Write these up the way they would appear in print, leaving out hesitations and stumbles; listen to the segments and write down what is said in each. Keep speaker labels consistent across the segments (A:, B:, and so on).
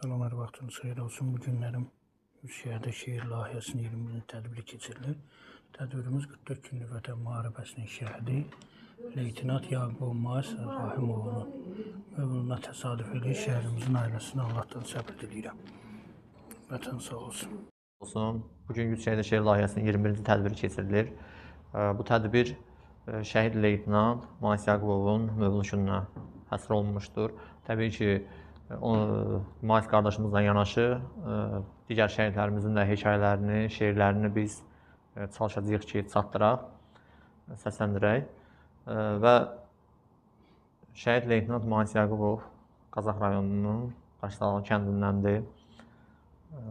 A: Salamlar, vaxtınız xeyir olsun. Bu günlərim Şəhərdə şeir layihəsinin 20-ci tədbiri keçirilir. Tədbirimiz 44 günlük Vətən müharibəsinin şəhidi Leytenant Yaqub Mais Rahimovun mövluduna təsadüf edir. Şəhərimizin ailəsinə Allahdan səbr diləyirəm. Vətən sağ olsun.
B: Bugün Şəhərdə şeir layihəsinin 21-ci tədbiri keçirilir. Bu tədbir şəhid Leytenant Mais Yaqubun mövluduna həsr olunmuşdur. Təbii ki, Mais qardaşımızla yanaşı digər şəhidlərimizin də hekayələrini, şeirlərini biz çalışacağıq ki, çatdıraq, səsləndirək. Və şəhid Leytenant Mais Yaqubov Qazax rayonunun Daşdağlı kəndindəndir.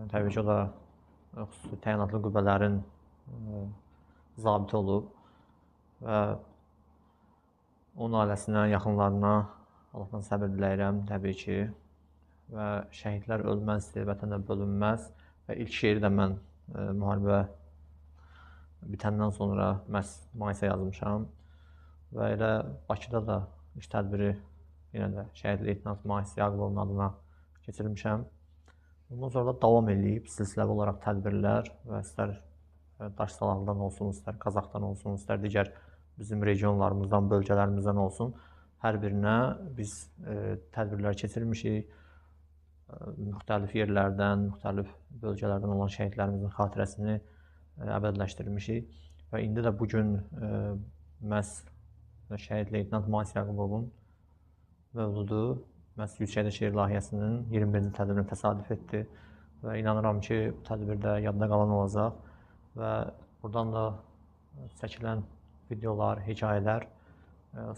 B: Təbii ki, o da xüsusi təyinatlı qüvvələrin zabiti olub və onun ailəsinə, yaxınlarına Allahdan səbir diləyirəm, təbii ki. Və şəhidlər ölməzdir, vətənə bölünməz və ilk şeiri də mən müharibə bitəndən sonra məhz Maisə yazmışam və elə Bakıda da iş tədbiri yenə də şəhid Leytenant Mais Yaqubovun adına keçirmişəm. Ondan sonra da davam edib silsiləvi olaraq tədbirlər və istər Daşsalaqdan olsun, istər Qazaxdan olsun, istər digər bizim regionlarımızdan, bölgələrimizdən olsun, hər birinə biz tədbirlər keçirmişik. Müxtəlif yerlərdən, müxtəlif bölgələrdən olan şəhidlərimizin xatirəsini əbədiləşdirmişik. Və indi də bugün məhz şəhid Leytenant Mais Yaqubovun mövludu məhz Şəhərdə şeir layihəsinin 21-ci tədbirinə təsadüf etdi. Və inanıram ki, bu tədbirdə yadda qalan olacaq və buradan da çəkilən videolar, hekayələr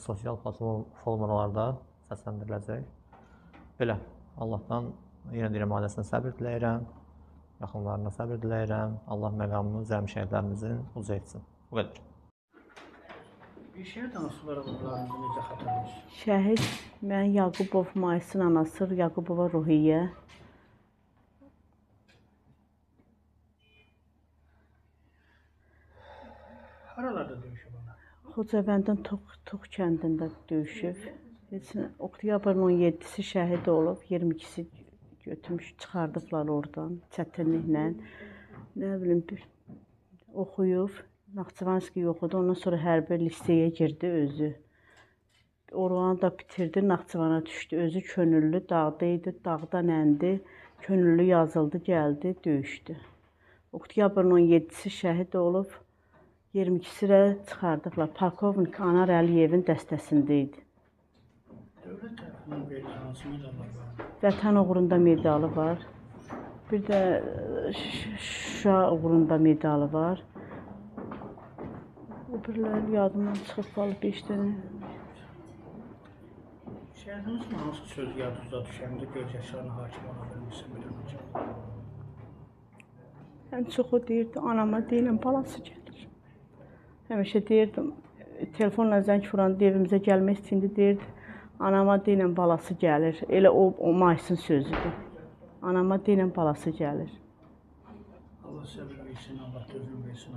B: sosial platformalarda səsləndiriləcək. Belə, Allahdan yenə deyirəm, ailəsinə səbir diləyirəm, yaxınlarına səbir diləyirəm. Allah məqamını zəlim şəhidlərimizin uca etsin. Bu qədər.
A: Bir şəhid danışıqlarınızı necə xatırlayırsınız?
C: Şəhid, mən Yaqubov Mais'in anası Yaqubova Ruhiyyə.
A: Haralarda döyüşüb onlar?
C: Xocavəndin Tuğ kəndində döyüşüb. Oktyabrın 17-si şəhid olub, 22-si götürmüş, çıxardıblar oradan çətinliklə. Nə bilim, oxuyub, Naxçıvanski oxudu, ondan sonra hərbi liseyə girdi özü. Oranı da bitirdi, Naxçıvana düşdü. Özü könüllü, dağda idi, dağdan əndi, könüllü yazıldı, gəldi, döyüşdü. Oktyabrın 17-si şəhid olub, 22-si də çıxardıblar. Polkovnik Anar Əliyevin dəstəsində idi.
A: Dövlət tərəfindən verilən hansı medallar var?
C: Vətən uğrunda medalı var. Bir də Şuşa uğrunda medalı var. O birlər yadımdan çıxıb qalıb 5 dənə.
A: Şəhidimizin hansı söz yadınıza düşəndə göz yaşlarına hakim ola bilmirsən biləm.
C: Ən çoxu deyirdi, anama deyiləm, balası gəlir. Həmişə deyirdim, telefonla zəng vuranda evimizə gəlmək istəyində deyirdi, anama deyiləm, balası gəlir. Elə o Mais'in sözüdür. Anama deyiləm, balası gəlir.
A: Allah səbir versin, Allah dözüm versin.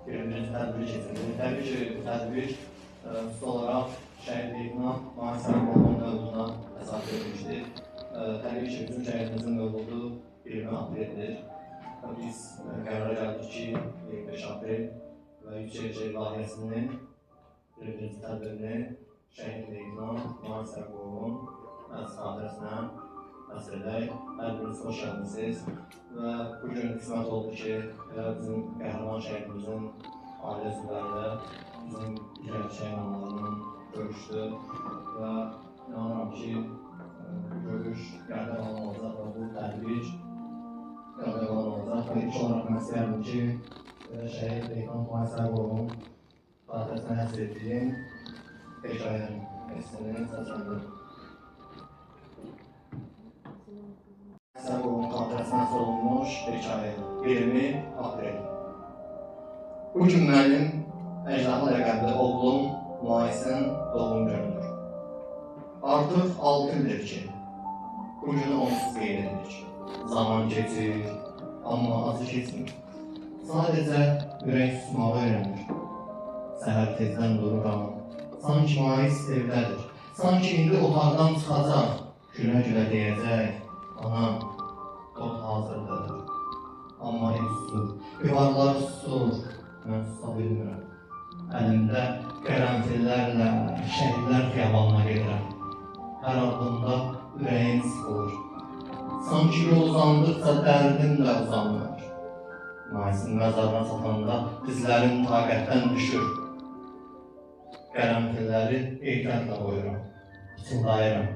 B: 21-ci tədbiri keçirilir. Təbii ki, bu tədbir xüsusi olaraq şəhid Leytenant Mahir Sərqoğlu'nun mövzuna əsas verilmişdir. Təbii ki, bizim şəhidimizin mövzudu 20 apreldir. Biz qərara gəldik ki, 25 aprel və Yüksək Şəhid layihəsinin 21-ci tədbirini şəhid Leytenant Mahir Sərqoğlu'nun xatirəsinə həsr edək. Hər biriniz xoş gəlmisiniz və bugün qismət oldu ki, bizim qəhrəman şəhidimizin ailə üzvləri də bizim digər şəhid analarının görüşdü və inanıram ki, bu görüş qəhrəman olacaq və bu tədbir qəhrəman olacaq və ilk olaraq mən istəyərdim ki, şəhid Leytenant Mahir Sərqoğlu'nun xatirəsinə həsr etdiyim hekayənin hissini səsləndirir. Sərqoğlu'nun xatirəsinə həsr olunmuş hekayə 20 aprel. Bugün mənim əcdaha ləqəbli oğlum Maisin doğum günüdür. Artıq 6 ildir ki, bu günü onsuz qeyd edirik. Zaman keçir, amma acı keçmir. Sadəcə ürək susmağı öyrənir. Səhər tezdən dururam, sanki Mais evdədir. Sanki indi otaqdan çıxacaq, gülə-gülə deyəcək, anam, tot hazırdır. Amma ev susur, divarlar susur, mən susa bilmirəm. Əlimdə qərənfillərlə şəhidlər xiyabanına gedirəm. Hər addımda ürəyim sıxılır. Sanki yol uzandıqca dərdim də uzanır. Maisin məzarına çatanda dizlərim taqətdən düşür. Qərənfilləri ehtiyatla qoyuram, fısıldayıram.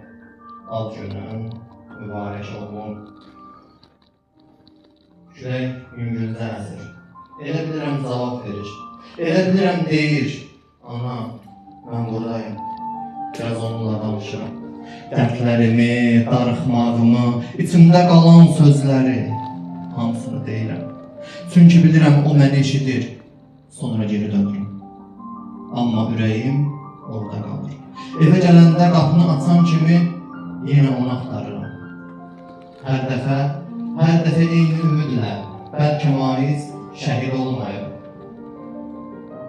B: Ad günün mübarək olun. Külək yüngüldə əsir. Elə bilirəm cavab verir. Elə bilirəm deyir. Ana, mən buradayım. Biraz onunla danışıram. Dərdlərimi, darıxmağımı, içimdə qalan sözləri hamısını deyirəm. Çünki bilirəm o məni eşidir. Sonra geri dönürüm. Amma ürəyim orada qalır. Evə gələndə qapını açan kimi yenə onu axtarıram. Hər dəfə eyni ümidlə, bəlkə Mais şəhid olmayıb.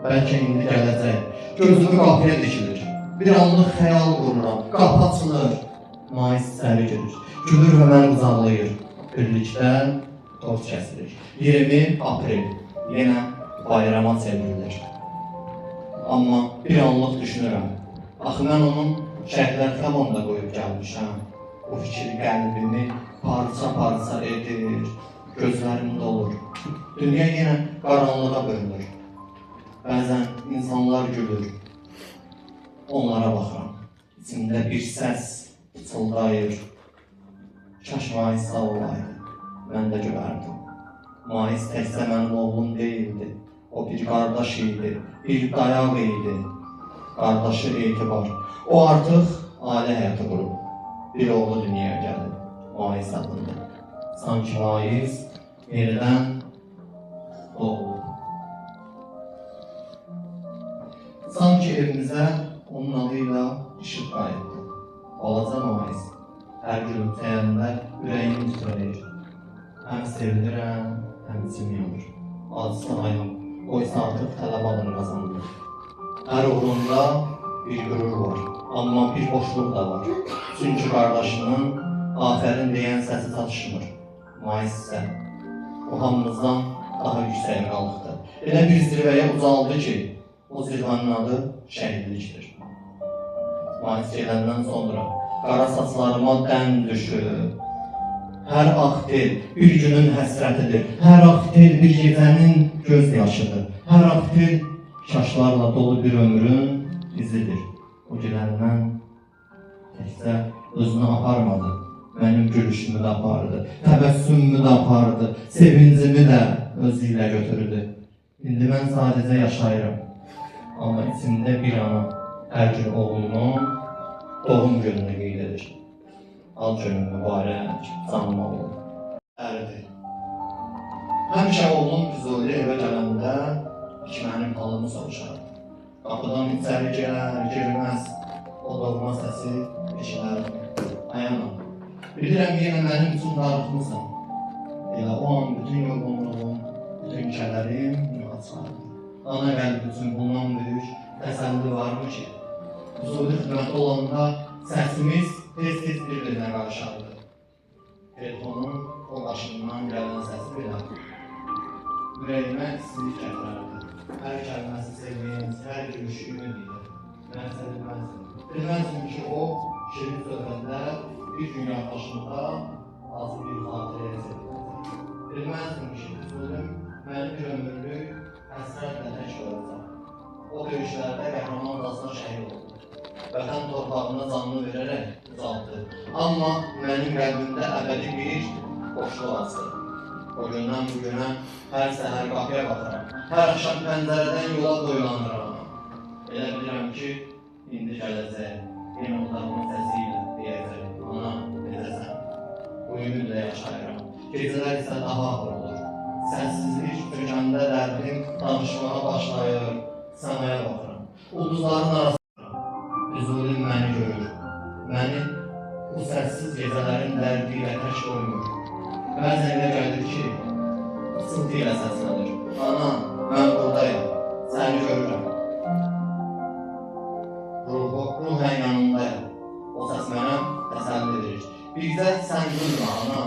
B: Bəlkə indi gələcək, gözümü qapıya dikilir. Bir anlıq xəyal qururam, qapı açılır. Mais içəri girir, gülür və məni qucaqlayır. Birlikdə tort kəsilir. 20 aprel yenə bayrama çevrilir. Amma bir anlıq düşünürəm. Axı mən onun şəhidlər xiyabanında qoyub gəlmişəm. O fikir qəlbimi parça-parça edir, gözlərim dolur. Dünya yenə qaranlığa bölünür. Bəzən insanlar gülür. Onlara baxıram. İçimdə bir səs fısıldayır. Kaş Mais sağ olaydı, mən də gülərdim. Mais təkcə mənim oğlum deyildi. O bir qardaş idi, bir dayaq idi. Qardaşı etibar. O artıq ailə həyatı qurub. Bir oğlu dünyaya gəlib, Mais adında. Sanki Mais yenidən doğulub. Sanki evimizə onun adıyla işıq qayıtdı. Balaca Mais, hər gülümsəyəndə ürəyim titrəyir. Həm sevinirəm, həm içim yanır. Acısı ayım, o isə artıq tələb adını qazandı. Hər uğrunda bir qürur var, amma bir boşluq da var. Çünki qardaşının afərin deyən səsi çatışmır. Mais isə o hamımızdan daha yüksəyə qalxdı. Elə bir zirvəyə ucaldı ki, o zirvənin adı şəhidlikdir. Mais gedəndən sonra qara saçlarıma dən düşür. Hər ağ tel bir günün həsrətidir. Hər ağ tel bir gecənin göz yaşıdır. Hər ağ tel şaşlarla dolu bir ömrün izidir. O gedəndən təkcə özünü aparmadı. Mənim gülüşümü də apardı. Təbəssümümü də apardı. Sevincimi də özü ilə götürdü. İndi mən sadəcə yaşayıram. Amma içimdə bir ana hər gün oğlunun doğum gününü qeyd edir. Ad günün mübarək, canım oğlum. Əridir. Həmişə oğlum Füzuli evə gələndə ki, mənim halımı soruşar. Qapıdan içəri girməz, o doğma səsi eşilərdim. Ayanam. Bilirəm yenə mənim üçün darıxmısan. Elə o an bütün yorğunluğum, bütün kədərim yoxa
D: çıxarır. Ana qəlbi üçün bundan böyük təsəlli varmı ki, Füzuli xidmətdə olanda səsimiz tez-tez bir-birinə qarışardı. Telefonun o başından gələn səsi belə ürəyimə istilik gətirərdi. Hər kəlməsi sevdiyimiz, hər gülüşü ümid idi. Mən sevilməzdim. Bilməzdim ki, o şirin söhbətlər bir gün yaddaşımda azı bir xatirəyə sevilməzdim. Bilməzdim ki, Füzulim məni bir ömürlük həsrətlə tək qoyacaq. O döyüşlərdə qəhrəman dasına şəhid oldu. Vətən torpağına canını verərək uzaldı. Amma mənim qəlbimdə əbədi bir boşluq açdı. O gündən bu günə hər səhər qapıya baxıram. Hər axşam pəncərədən yola boylanıram. Elə bilirəm ki, indi gələcək. Yenə otağımın səsi ilə deyəcək. Ana, necəsən? Bu ümidlə yaşayıram. Gecələr isə daha ağır olur. Səssizlik çökəndə dərdim danışmağa başlayır. Səmaya baxıram. Ulduzların arasında Füzulim məni görür. Məni bu səssiz gecələrin dərdi ilə tək qoymur. Bəzən elə gəlir ki, fısıltı ilə səslənir. Ana, mən buradayım, səni görürəm. Ruhən yanındayım. O səs mənə təsəlli verir. Bircə sən durma, ana.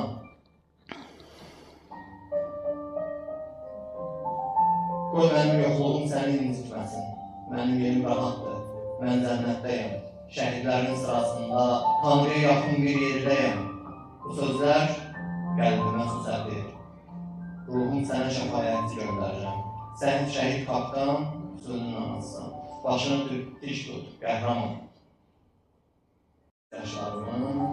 D: Qoy mənim yoxluğum səni incitməsin. Mənim yerim rahatdır. Mən cənnətdəyəm. Şəhidlərin sırasında Tanrıya yaxın bir yerdəyəm. Bu sözlər qəlbimə su səpir. Ruhum sənə şəfayətçi göndərirəm. Sən şəhid kapitan, Füzulinin anasısan. Başını dik tut, qəhrəman. Yaşlarımı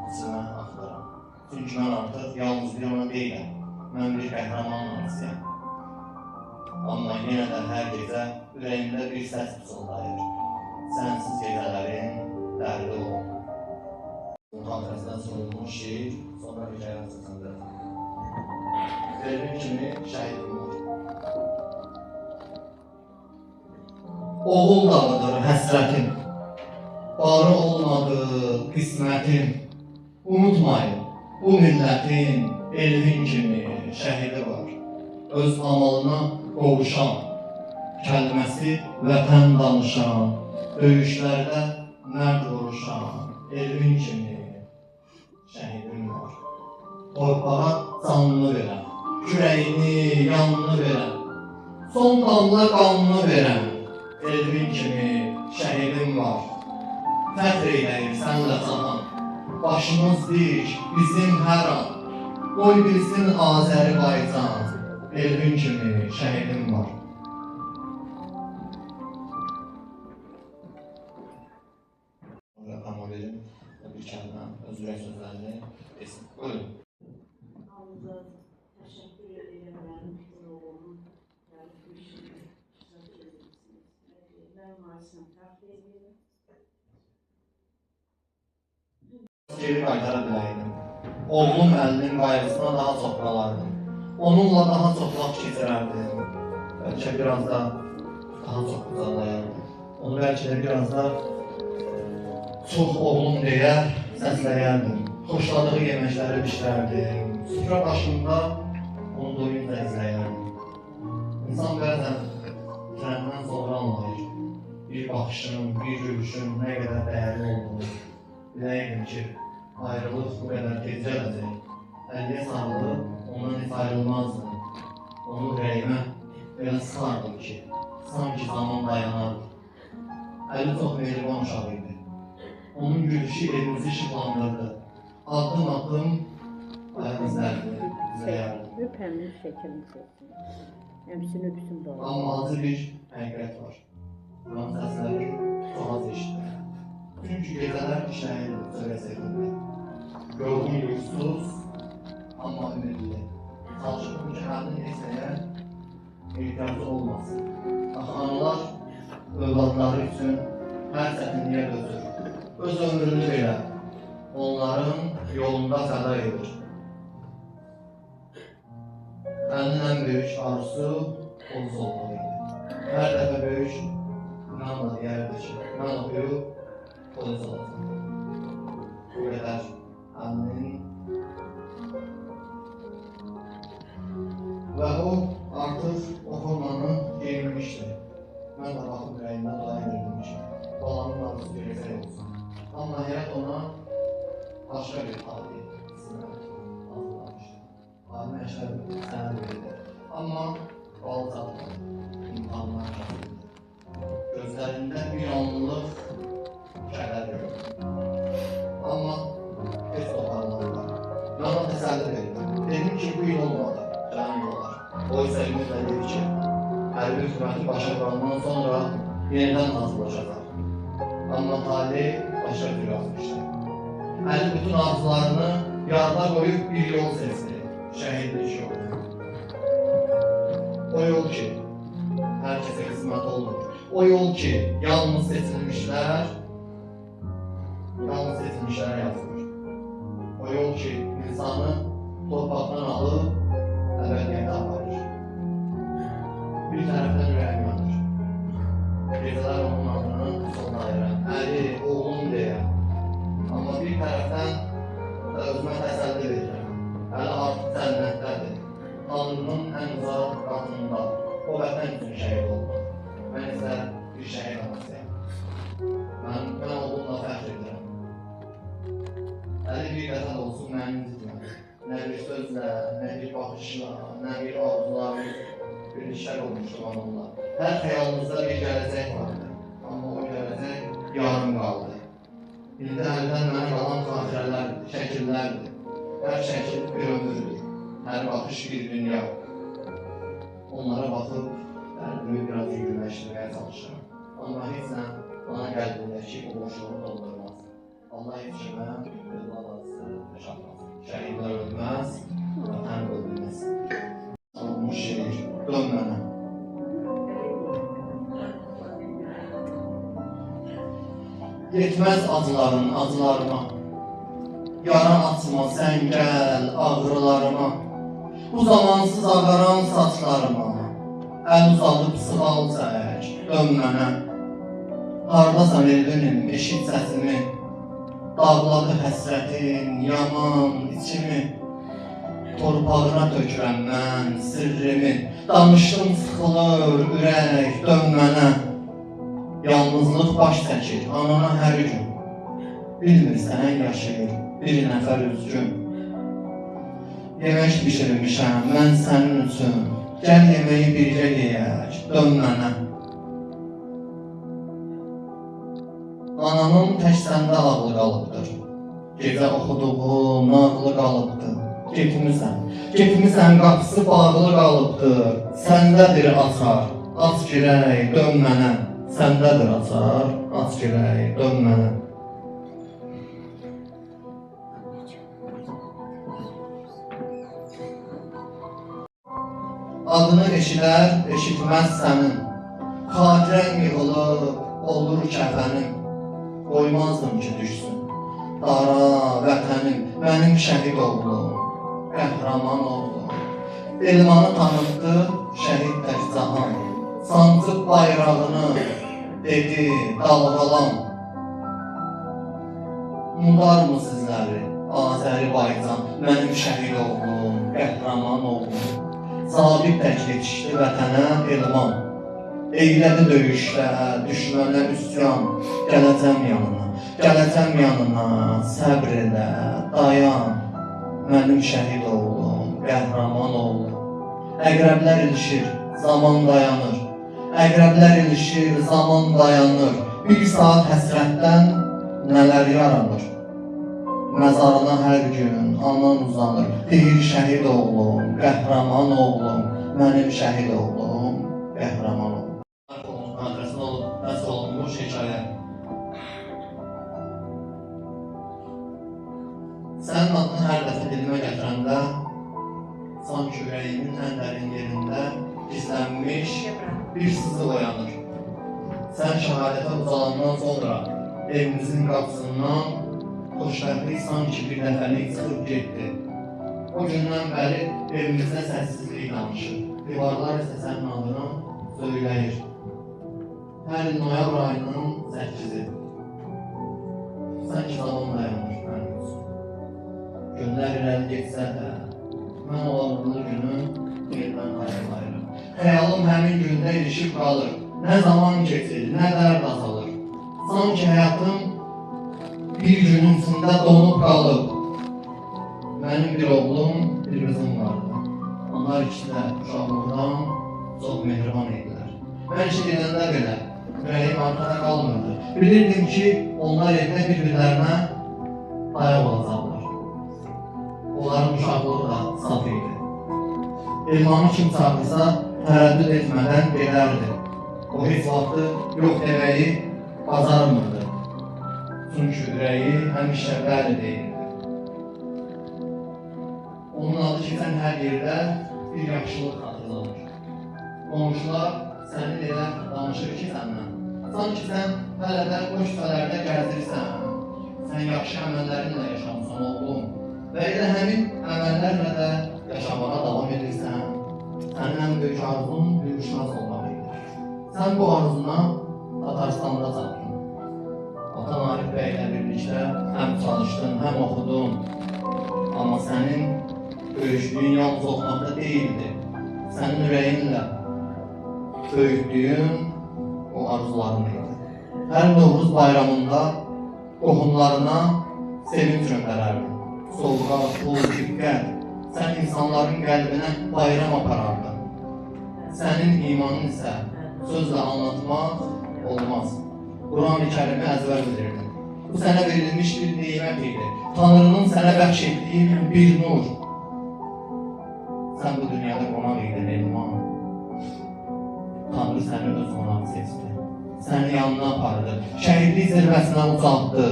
D: içimə axtaram. Çünki mən artıq yalnız bir ana deyiləm. Mən bir qəhrəman anasıyam. Amma yenə də hər gecə ürəyimdə bir səs fısıldayır. Sənsiz gecələrin dərdi ol. Bu xatirəsindən sorulmuş şiir, sonra hikayə açısındır. Verim kimi şəhidim var. Oğul dağıdır həsrətim, barı olmadı qismətim. Unutmayın, bu millətin Elvin kimi şəhidi var. Öz amalına qovuşan, kəlməsi vətən danışan, döyüşlərdə mərd vuruşan, Elvin kimi şəhidim var. Torpağa canını verən, kürəyini, yanını verən, son damla qanını verən, Elvin kimi şəhidim var. Fəxr eyləyir sənlə cahan, başımız dik, bizim hər an, qoy bilsin Azərbaycan, Elvin kimi şəhidim var. Rəqam verim, bir kəlmə, öz ürək sözlərini desin. Buyurun.
C: Hamıza təşəkkür edirəm, mənim oğlum, gəlib bu işi sizə edirsiniz. Mənim ailəsindən təxir edirəm.
D: Geri qaytara biləydim. Oğlum əlinin qayğısına daha çox qalardım. Onunla daha çox vaxt keçirərdim. Bəlkə biraz da daha çox qucaqlayardım. Onu bəlkə də biraz da çox oğlum deyə səsləyərdim. Xoşladığı yeməkləri bişirərdim. Süfrə başında onu doyunca izləyərdim. İnsan bəzən itirəndən sonra anlayır. Bir baxışın, bir gülüşün nə qədər dəyərli olduğunu. Biləydim ki, ayrılıq bu qədər tez gələcək. Əlliyə sarılıb ondan heç ayrılmazdım. Onu ürəyimə belə sıxardım ki, sanki zaman dayanardı. Əli çox mehriban uşaq idi. Onun gülüşü evimizi işıqlandırdı. Addım-addım ayaq izlərini izləyərdim.
C: Öp həmin şəkilini çəksin. Həmsini öpsün bana.
D: Amma acı bir həqiqət var. Buranın səsləri çox az eşitdir. Çünki gecələr işləyirdi söhbət-söhbətdə. Yorğun yuxusuz, amma ümidli. Çalışırdım ki, həmin nesnəyə ehtiyacı olmasın. Axı analar övladları üçün hər çətinliyə dözür. Öz ömrünü belə onların yolunda fəda edir. Mənim ən böyük arzusu polis olmalıydı. Hər dəfə böyük inanla deyərdi ki, mən oxuyub polis olacaq. Bu qədər əminin və o artıq o formanı hərbi xidməti başa vurandan sonra yenidən hazırlaşacaq. Amma tali başa cür yazmışdı. Əli bütün arzularını yarıda qoyub bir yol seçdi, şəhidlik yolu. O yol ki, hər kəsə qismət olmur. O yol ki, yalnız seçilmişlər yazılır. O yol ki, insanı torpaqdan alıb əbədiyyətə aparır. Bir tərəfdən ürəyim yanır. Gecələr onun adını sonlayıram. Əli, oğlum deyə. Amma bir tərəfdən özümə təsəlli verirəm. Əli artıq cənnətdədir. Tanrının ən uzaq qatında. O vətən üçün şəhid oldu. Mən isə bir şəhid anasıyam. Mən oğlumla fəxr edirəm. Əli bir qəzəl olsun mənim incitmədi. Nə bir sözlə, nə bir baxışla, nə bir arzularla bir işlər olmuşdu onunla. Hər xəyalımızda bir gələcək vardı. Amma o gələcək yarım qaldı. İndi əldən mənə qalan xatirələrdir, şəkillərdir. Hər şəkil bir ömürdür. Hər baxış bir dünya. Onlara baxıb dərdimi biraz yüngülləşdirməyə çalışıram. Amma heç nə bana qəlbindəki o boşluğu doldurmaz. Allah heç kimə övlad acısı yaşatmaz. Şəhidlər ölməz, vətən bölünməz. Olmuş şeir, dön mənə. Yetməz acıların acılarıma, yara açma sən gəl ağrılarıma, bu zamansız ağaran saçlarıma, əl uzadıb sığal çək, dön mənə. Hardasan elvinim, eşit səsimi, dağladı həsrətin, yaman içimi, torpağına tökürəm mən sirrimi, danışdım sıxılır ürək, dön mənə. Yalnızlıq baş çəkir anana hər gün, bilmirsən yaşayır bir nəfər üzgün. Yemək bişirmişəm mən sənin üçün, gəl yeməyi bircə yeyək, dön mənə. Ananın tək səndə ağlı qalıbdır, gecə oxuduğu nağlı qalıbdır. Getmisən qapısı bağlı qalıbdır, səndədir açar, aç girək, dön mənə. Səndədir açar, aç girək, dön mənə. Adını eşidər, eşitməz sənin, xatirən yığılıb, olur kəfənim. Qoymazdım ki düşsün, dara vətənim, mənim şəhid oğlum, qəhrəman oğlum. Elmanı tanıtdı, şəhid tək cahan, sancıb bayrağını, dedi dalğalan. Unudar mı sizləri, Azərbaycan, mənim şəhid oğlum, qəhrəman oğlum. Zabit tək yetişdi vətənə elman, eylədi döyüşdə, düşmənə üsyan. Gələcəm yanına, səbr elə, dayan. Mənim şəhid oğlum, qəhrəman oğlum. Əqrəblər ilişir, zaman dayanır. Əqrəblər ilişir, zaman dayanır. Bir saat həsrətdən nələr yaranır. Məzarına hər gün anan uzanır. Deyir şəhid oğlum, qəhrəman oğlum, mənim şəhid oğlum, qəhrəman oğlum. Adresin olub, nəsə olunmuş hekayə. Sənin adını hər dəfə dilimə gətirəndə, sanki ürəyimin ən dərin yerində gizlənmiş bir sızı oyanır. Sən şəhadətə uzalandan sonra evimizin qapısından xoşbəxtlik sanki bir dəfəlik çıxıb getdi. O gündən bəri evimizdə səssizlik danışır. Divarlar isə sənin adını söyləyir. Hər il noyabr ayının 8-i. Sanki zaman dayanmış mənim üçün. Günlər irəli getsə də, mən olanlı günü yerindən ayrılayırım. Xəyalım həmin gündə ilişib qalır. Nə zaman keçir, nə dərd azalır. Sanki həyatım bir günün içində donub qalıb. Mənim bir oğlum, bir qızım vardı. Onlar ikisi də uşaqlıqdan çox mehriban idilər. Mən işə gedəndə belə, ürəyim arkada qalmırdı. Bilirdim ki, onlar evdə bir-birlərinə ayaq olacaqlar. Onların uşaqlığı da saf idi. Elmanı kim çağırsa, tərəddüd etmədən gedərdi. O heç vaxtı yox deməyi bacarmırdı. Çünki ürəyi həmişə bəli deyirdi. Onun adı keçən hər yerdə bir yaxşılıq xatırlanır. Qonşular sənin elə danışır ki səndən. Sanki sən hələ də o şübhələrdə gəzirsən. Sən yaxşı əməllərinlə yaşamısan oğlum. Və elə həmin əməllərlə də yaşamağa davam edirsən. Sənin ən böyük arzun hüquqşünas olmaq idi. Sən bu arzuna Tatarstanda çatdın. Atan Arif bəylə birlikdə həm çalışdın, həm oxudun. Amma sənin böyüklüyün yalnız oxumaqda deyildi. Sənin ürəyinlə böyüklüyün o arzuların idi. Hər Novruz bayramında qohumlarına sevinç göndərərdi. Solqa, pul, diqqət. Sən insanların qəlbinə bayram aparardın. Sənin imanın isə sözlə anlatmaq olmaz. Quran-ı Kərimi əzbər bilirdin. Bu sənə verilmiş bir nimət idi. Tanrının sənə bəxş etdiyi bir nur. Sən bu dünyada qonaq idin, Elman. Tanrı səni öz qonağı seçdi. Səni yanına apardı. Şəhidlik zirvəsinə ucaltdı.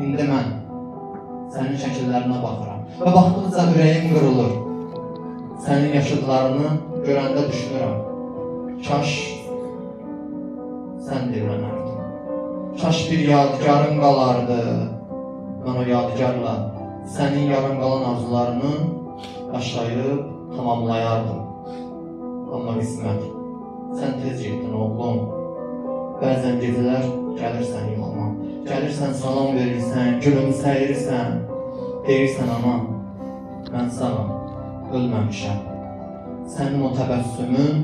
D: İndi mən sənin şəkillərinə baxıram. Və baxdıqca ürəyim qırılır. Sənin yaşıdlarını görəndə düşünürəm. Kaş sən dirlənərdin. Kaş bir yadigarın qalardı. Mən o yadigarla sənin yarım qalan arzularını yaşayıb tamamlayardım. Amma qismət, sən tez getdin oğlum. Bəzən gecələr gəlirsən yuxuma. Gəlirsən, salam verirsən, gülümsəyirsən. Deyirsən ana, mən sağam, ölməmişəm. Sənin o təbəssümün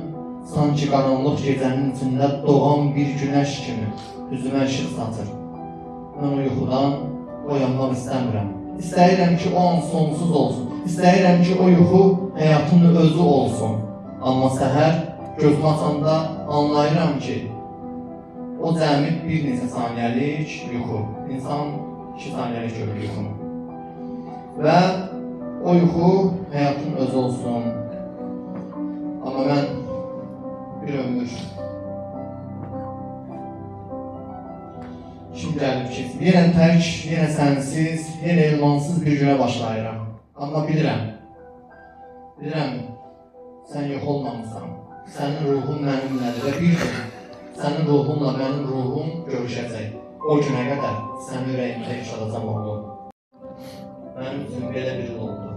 D: sanki qaranlıq gecənin içində doğan bir günəş kimi üzümə işıq satır. Mən o yuxudan oyanmaq istəmirəm. İstəyirəm ki, o an sonsuz olsun. İstəyirəm ki, o yuxu həyatın özü olsun. Amma səhər gözümü açanda anlayıram ki, o cəmi bir neçə saniyəlik yuxu. İnsan 2 saniyəlik görür yuxunu. Və o yuxu həyatın özü olsun. Amma mən bir ömür kim gəlib ki, yenə tək, yenə sənsiz, yenə elmansız bir günə başlayıram. Amma bilirəm, sən yox olmamısan. Sənin ruhun mənimlədir və bir gün sənin ruhunla mənim ruhum görüşəcək. O günə qədər səni ürəyimdə yaşadacam oğlum. Mənim üçün belə bir yol oldu.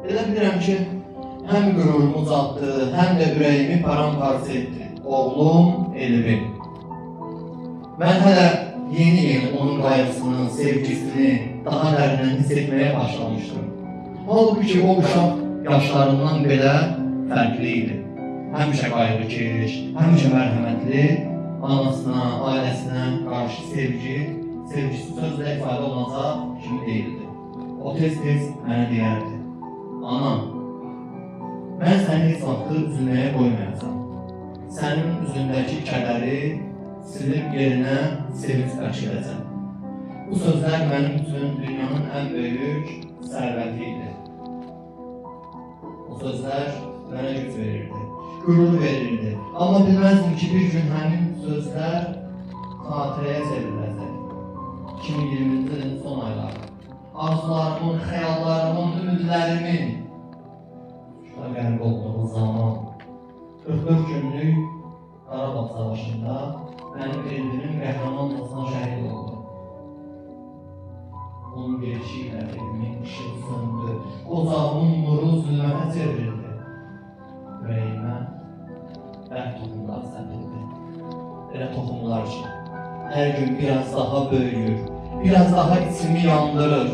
D: Elə bilirəm ki, həm qürurumu ucaltdı, həm də ürəyimi paramparça etdi. Oğlum Elvin. Mən hələ yeni onun qayğısını, sevgisini daha dərindən hiss etməyə başlamışdım. Halbuki o uşaq yaşlarından belə fərqli idi. Həmişə qayğıkeş, həmişə mərhəmətli, anasına, ailəsinə qarşı sevgisi sözlə ifadə olunacaq kimi deyildi. O tez-tez mənə deyərdi. Ana, mən səni heç vaxtı üzülməyə qoymayacam. Sənin üzündəki kədəri silib yerinə sevinç bəxş edəcəm. Bu sözlər mənim üçün dünyanın ən böyük sərvəti idi. O sözlər mənə güc verirdi, qürur verirdi. Amma bilməzdim ki, bir gün həmin sözlər xatirəyə çevriləcək. 2020-ci ilin son ayları. Arzularımın, xəyallarımın, ümidlərimin şuna qərb olduğu zaman 44 günlük Qarabağ Savaşında mənim Elvinim qəhrəmanlığına şəhid oldu. Onun gelişi ilə evimin işıq söndü, ocağımın nuru zülmətə çevrildi. Ürəyimə bərk toxumlar səpildi. Elə toxumlar ki, hər gün biraz daha böyüyür, biraz daha içimi yandırır.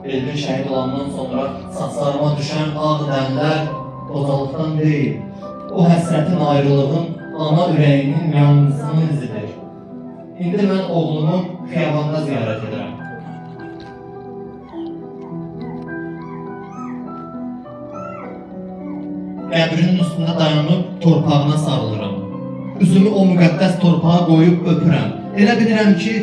D: Elvin şəhid olandan sonra saçlarıma düşən ağ dənlər qocalıqdan deyil, o həsrətin, ayrılığın ana ürəyinin yanğısının izidir. İndi mən oğlumu xiyabanda ziyarət edirəm. Qəbrinin üstündə dayanıb torpağına sarılıram. Üzümü o müqəddəs torpağa qoyub öpürəm. Elə bilirəm ki,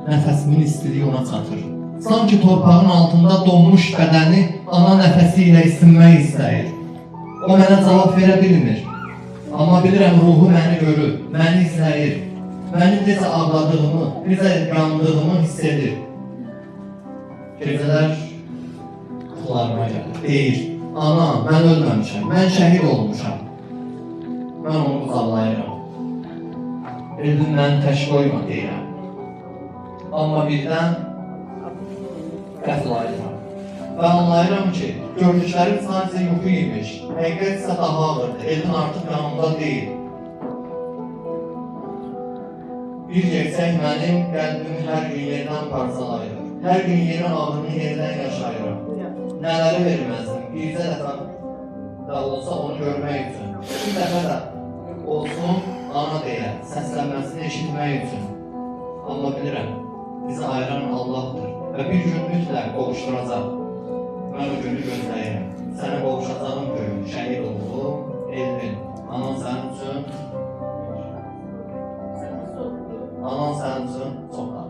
D: nəfəsimin istiliyi ona çatır. Sanki torpağın altında donmuş bədəni ana nəfəsi ilə isinmək istəyir. O mənə cavab verə bilmir. Amma bilirəm ruhu məni görür, məni izləyir. Mənim necə ağladığımı, necə yandığımı hiss edir. Gecələr yuxularıma gəlir, deyir, ana, mən ölməmişəm, mən şəhid olmuşam. Mən onu qucaqlayıram. Elvin məni tək qoyma deyirəm. Amma birdən qəfl ayıram. Və anlayıram ki, gördüklərim sadəcə yuxu imiş, həqiqət isə daha ağırdır, Elvin artıq yanımda deyil. Bir gerçək mənim qəlbimi hər gün yerdən parçalayır. Hər gün yerin ağrını yerdən yaşayıram. Nələri verməzdim, bircə dəfə də olsa onu görmək üçün. Bir dəfə də olsun, ana deyə, səslənməsini eşitmək üçün. Amma bilirəm, bizi ayıran Allahdır və bir gün mütləq qovuşduracaq. Mən o günü gözləyirəm. Sənə qovuşacağım gün, şəhid oğlum, Elvin. Anan sənin üçün çox da.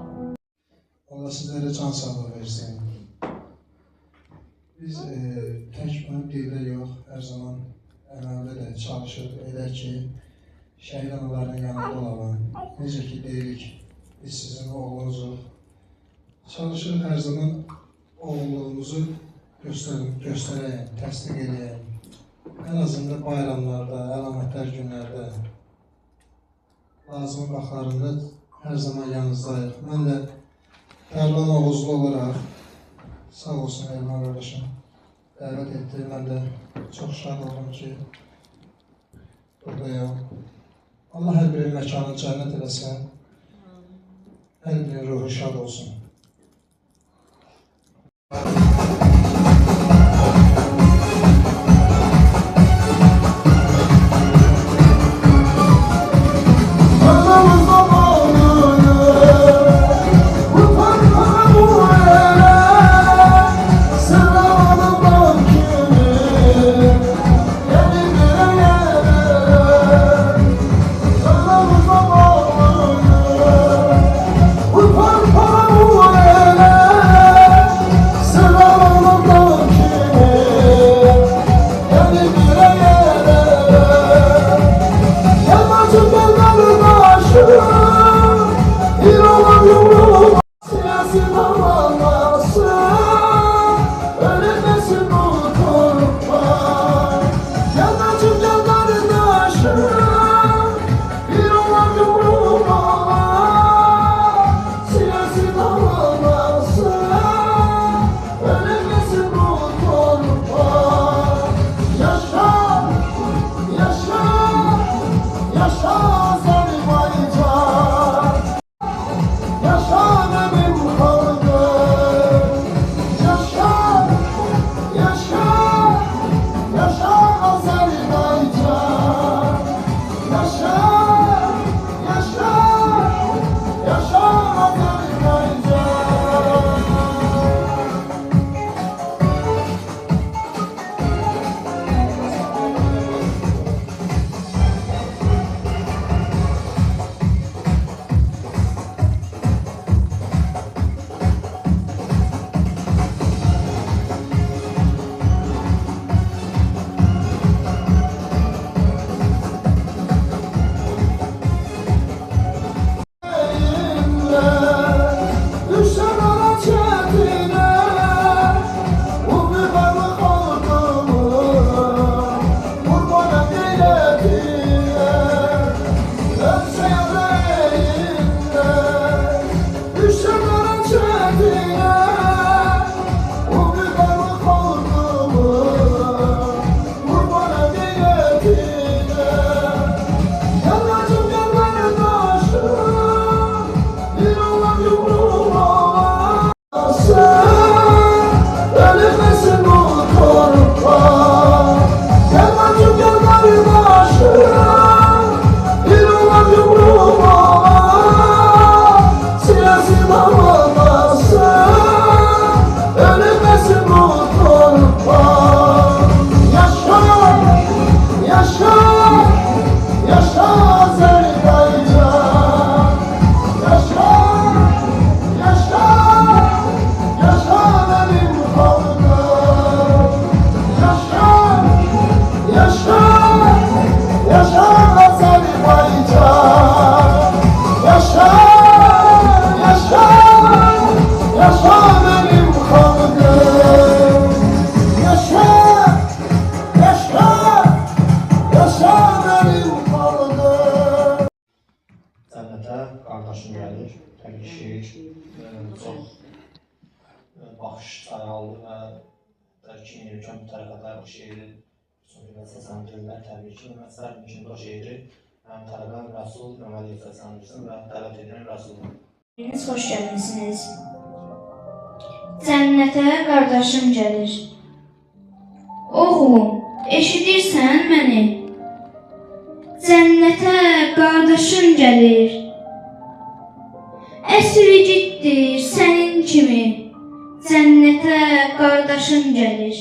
E: Allah sizlərə can sağlığı versin. Biz tək bunu birdə yox, hər zaman əməvdə də çalışır edək ki, şəhid anaların yanında olalım. Necə ki deyirik, biz sizin oğlunuzuq. Çalışır hər zaman oğulluğumuzu göstərəyim, təsdiq edəyim. Ən azından bayramlarda, əlamətlər günlərdə, lazım vaxtlarında hər zaman yanınızdayıq. Mən də Tərlan Oğuzlu olaraq, sağ olsun Elman qardaşım, dəvət etdi. Mən də çox şad oldum ki, buradayım. Allah hər birinin məkanını cənnət eləsin, hər birinin ruhu şad olsun. benim xalqım.
D: Cənnətə qardaşım gəlir. Təbii şeir çox baxış sayaldı və 2022 tələbələr o şeiri sonra səsləndirirlər təbii ki. Mən istərdim ki, o şeiri mənim tələbəm Rəsul Öməliyev səsləndirsin və dəvət edirəm Rəsulu.
F: Xoş gəlmisiniz. Cənnətə qardaşım gəlir. Oğlum, eşidirsən məni? Cənnətə qardaşım gəlir. Əsri gitdir sənin kimi. Cənnətə qardaşım gəlir.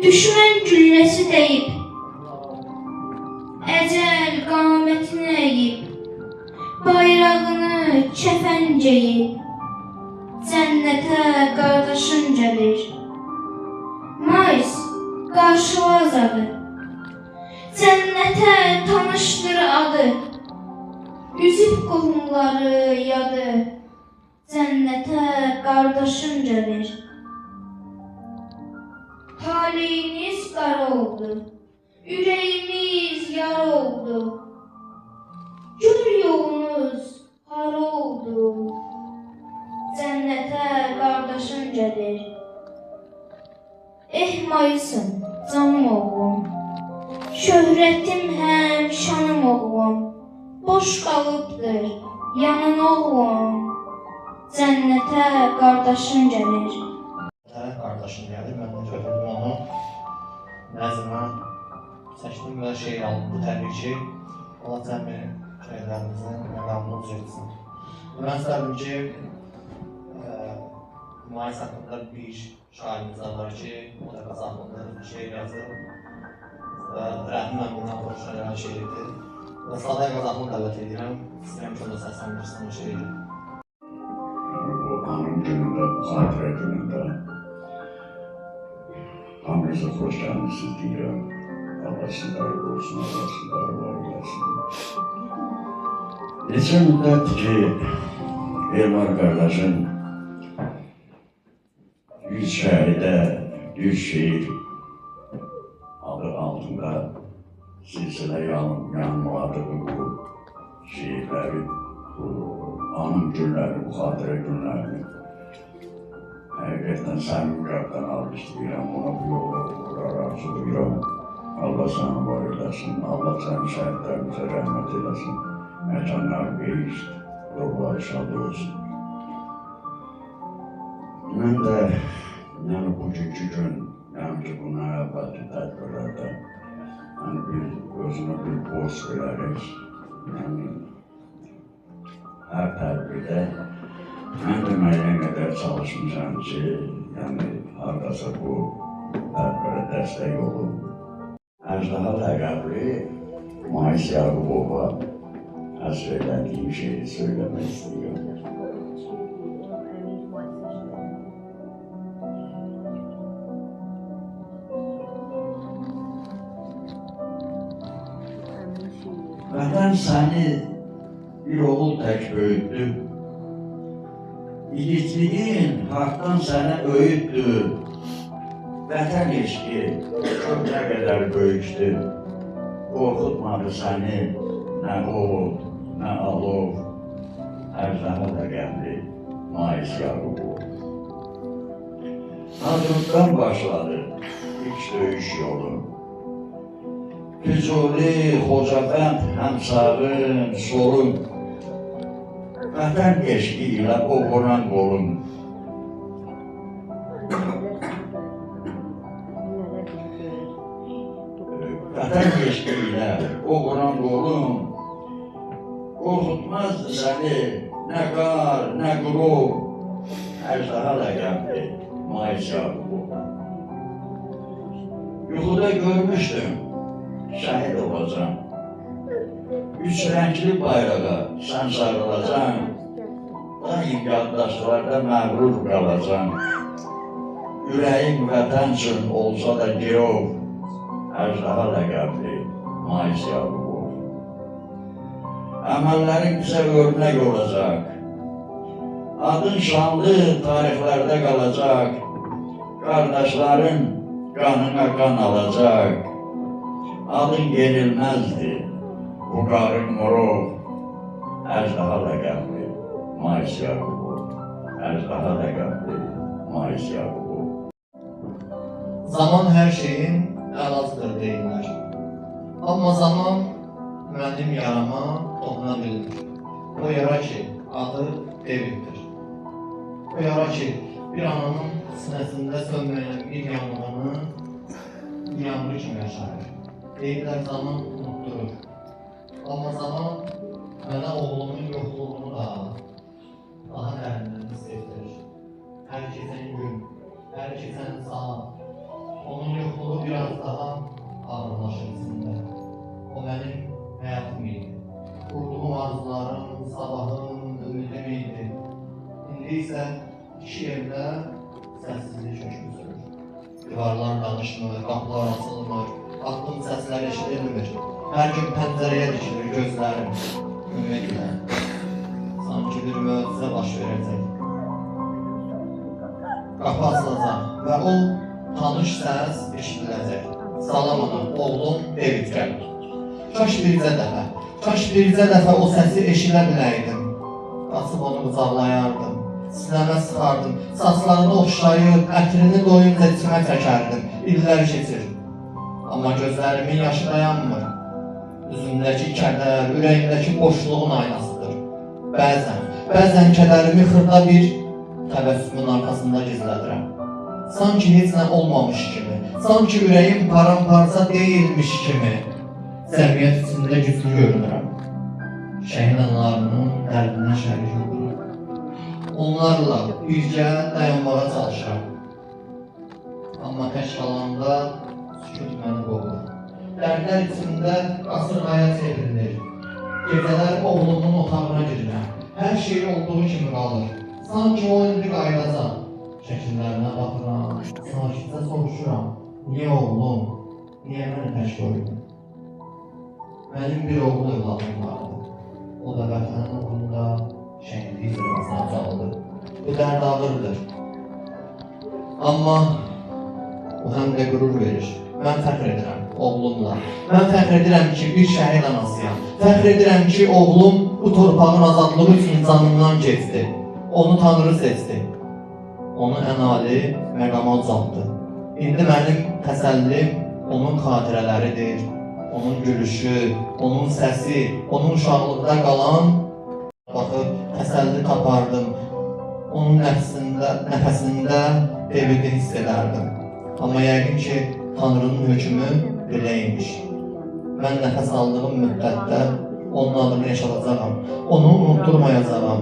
F: Düşmən gülləsi deyib, əcəl qamətinə əyib, bayrağını kəfəncəyib, cənnətə qardaşım gəlir. Mayıs qarşılaz adı, cənnətə tanışdır adı, üzüb qohumları yadı, cənnətə qardaşım gəlir. Taleyiniz qara oldu, ürəyimiz yara oldu, gör yolunuz hara oldu, cənnətə qardaşım gəlir. Mayısım, canım oğlum, şöhrətim həm şanım oğlum, boş qalıbdır yanın oğlum, cənnətə qardaşım gəlir.
D: Qardaşım gəlir, mən də götürdüm onu nəzmə çəkdim və şeir aldım. Bu təbii ki, Allah cəmi şeirlərimizin məqamını ucayetsın. Mən istərdim ki, Mayıs haqqında bir şairimiz var ki, o da Qazaxlıdır, şeir yazır və rəhmən bundan xoşuna gələn şeirdir. Və Saday Qazaxlı dəvət edirəm, istəyirəm ki, o da səsləndirsin o şeiri.
G: Bu anım günündə, xatirə günündə hamınıza xoş gəlmişsiniz deyirəm. Allah sizləri olsun, Allah sizləri var eləsin. Neçə müddətdir ki, Elmar qardaşım 100 şəhidə, 100 şeir adı altında silsilə yanmalıdır bu şeirləri, bu anım günləri, bu xatirə günlərini. Həqiqətən sənin qəlbdən alıb istəyirəm, ona bu yola arzulayıram. Allah səni var eləsin, Allah sənin şəhidlərimizə rəhmət eləsin. Məkanlar beyiş, ruhlar şad olsun. Mən də bugünkü gün, ki bundan əvvəlki tədbirlərdə özünə bir borc verərək, hər tədbirdə mən də müəyyən qədər çalışmışam ki, haradasa bu tədbirə dəstək olun. Əjdaha ləqəbli Mayıs Yaqubova həsr edəndiyim şeyi söyləmək istəyirəm. Vətən səni bir oğul tək böyütdü, İgidliyin haqdan sənə öyüddür, vətən eşqi çox nə qədər böyükdür, qorxutmadı səni nə od, nə alov, Əjdaha ləqəbli Mayıs Yaqubov. Hadrutdan başladı ilk döyüş yolu, Füzuli, Xocavənd, həm sağın, solun, vətən eşqi ilə oğuran qolun. Vətən eşqi ilə oğuran qolun, qorxutmazdı səni nə qar, nə qurub, Əjdaha ləqəbli Mayıs Yaqubov. Yuxuda görmüşdüm, şəhid olacam. 3 rəngli bayrağa sən sarılacaq, daim yaddaşlarda məğrur qalacaq. Ürəyim vətən üçün olsa da girov, Əjdaha ləqəbli Mayıs Yaqubov. Əməllərin bizə örnək olacaq, adın şanlı tarixlərdə qalacaq, qardaşların qanına qan alacaq, adın yenilməzdi. Bu qarın moroq, əjdaha ləqəbli, Mais Yaqubov. Əjdaha ləqəbli, Mais Yaqubov.
D: Zaman hər şeyin əlacıdır deyirlər. Amma zaman mənim yarama toxuna bilmir. O yara ki, adı Daviddir. O yara ki, bir ananın sinəsində sönməyən bir yanğını yanğı kimi yaşayır. Deyirlər zaman unutturur. Amma zaman mənə oğlumun yoxluğunu da daha dərindən hiss etdirir. Hər keçən gün, hər keçən saat, onun yoxluğu biraz daha ağırlaşır içində. O mənim həyatım idi. Qurduğum arzularım, sabahım, ümidim idi. İndi isə iki evdə səssizlik hökm sürür. Divarlar danışmır, qapılar açılmır, addım səslər eşidilmir. Hər gün pəncərəyə dikilir gözlərim, ümidlə. Sanki bir möcüzə baş verəcək. Qapı açılacaq və o tanış səs eşidiləcək. Salam ana, oğlum David gəlir. Kaş bircə dəfə o səsi eşidə biləydim. Qaçıb onu qucaqlayardım, sinəmə sıxardım, saçlarını oxşayıb, ətrini doyunca içimə çəkərdim. İllər keçir. Amma gözlərimin yaşı dayanmır. Üzümdəki kədər, ürəyimdəki boşluğun aynasıdır. Bəzən kədərimi xırda bir təbəssümün arxasında gizlədirəm. Sanki heç nə olmamış kimi, sanki ürəyim paramparça deyilmiş kimi cəmiyyət içində güclü görünürəm. Şəhid analarının dərdinə şərik olurum. Onlarla birgə dayanmağa çalışıram. Amma tək qalanda sükut məni boğur. Dərdlər içində qasırğaya çevrilir. Gecələr oğlumun otağına girirəm. Hər şey olduğu kimi qalır. Sanki o indi qayıdacaq. Şəkillərinə baxıram, sakitcə soruşuram. Niyə oğlum? Niyə məni tək qoydun? Mənim bir oğul evladım vardı. O da vətənin uğrunda şəhidlik zirvəsinə çaldı. Bu dərd ağırdır. Amma o həm də qürur verir. Mən fəxr edirəm oğlumla. Mən fəxr edirəm ki, bir şəhid anasıyam. Fəxr edirəm ki, oğlum bu torpağın azadlığı üçün canından keçdi. Onu Tanrı seçdi. Onu ən ali məqama ucaltdı. İndi mənim təsəllim onun xatirələridir. Onun gülüşü, onun səsi, onun uşaqlıqda qalan baxıb təsəlli tapardım. Onun nəfəsində Davidi hiss edərdim. Amma yəqin ki, Tanrının hökmü belə imiş. Mən nəfəs aldığım müddətdə onun adını yaşadacağam, onu unutturmayacağam.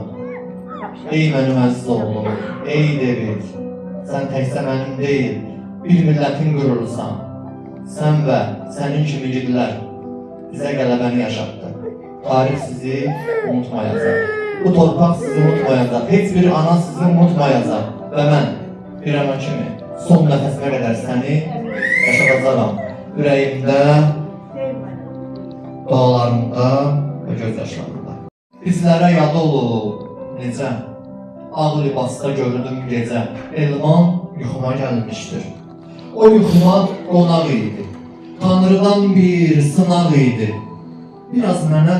D: Ey mənim əziz oğlum, ey David, sən təkcə mənim deyil, bir millətin qürurusan. Sən və sənin kimi igidlər bizə qələbəni yaşatdı. Tarix sizi unutmayacaq. Bu torpaq sizi unutmayacaq. Heç bir ana sizi unutmayacaq. Və mən bir ana kimi son nəfəsimə qədər səni yaşadacağam. Ürəyimdə, dualarımda və göz yaşlarımda. Bizlərə yad olub necə? Ağ libasda gördüm gecə. Elman yuxuma gəlmişdir. O yuxuma qonaq idi. Tanrıdan bir sınaq idi. Biraz mənə